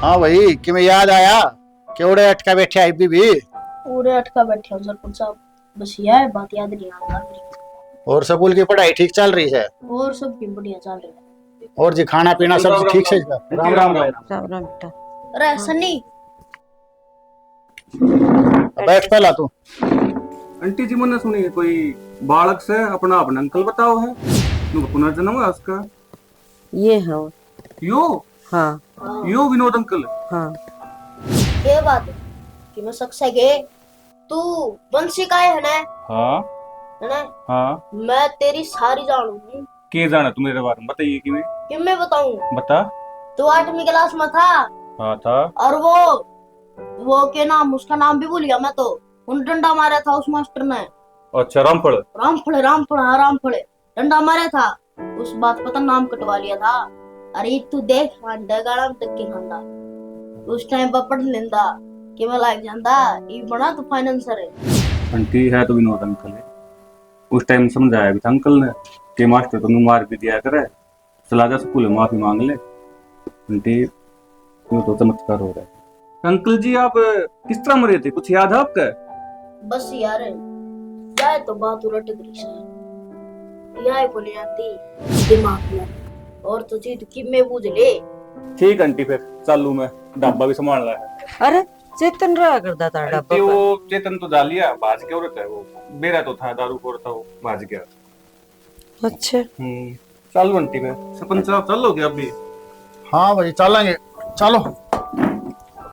हाँ भाई कि मैं याद आया केवड़े अटका बैठे आई भी। पूरे अटका बैठे हो सरपंच साहब। बस यह है बात याद नहीं आ रही। और स्कूल की पढ़ाई ठीक चल रही है? और सब की बढ़िया चल रही है। और जी खाना पीना सब ठीक से? राम राम भाई। राम राम बेटा। अरे सन्नी बैठ पहला तू। आंटी जी मैंने सुनी है कोई बालक से अपना अपना अंकल बताओ है पुनर्जन्म है उसका। ये है वो। यो हाँ यो विनोद अंकल। हाँ। ये बात है कि मैं शक से गए तू बंसी का है ना? हाँ है ना? हाँ। मैं तेरी सारी जानू हूँ। के जाना तुम मेरे बारे में बताइए कि मैं बताऊं? बता। तू 8वीं क्लास में था हाँ था। और वो के नाम उसका नाम भी भूल गया मैं तो। उन डंडा मारा था उस मास्टर ने। अच्छा रामफल। रामफल हाँ रामफल डंडा मारा था। उस बात पता नाम कटवा लिया था। अरे तू देख गाड़म तक के खांदा उस टाइम पर पढ़ लेंदा कि मैं लाग जांदा ये बना तो फाइनेंसर है। आंटी है तो विनोद अंकल है। उस टाइम समझाया भी था अंकल ने कि मास्टर तुम मार भी दिया करे चला जा स्कूल में माफी मांग ले। आंटी ये तो चमत्कार हो रहा है। अंकल जी आप किस तरह मरे थे कुछ याद है आपका? बस यार जाए तो बात उलट गई सर। यह बोले आती दिमाग में और तो चीज कि मैं बूझ ले। ठीक आंटी फिर चालू मैं डब्बा भी संभालना है। अरे चेतन रहा करता था डब्बा आंटी पर। वो चेतन तो जा लिया भाज के औरत है वो मेरा तो था दारू खोर था वो भाज गया। अच्छा चालू आंटी में सरपंच साहब चलो क्या अभी? हाँ भाई चलेंगे चलो।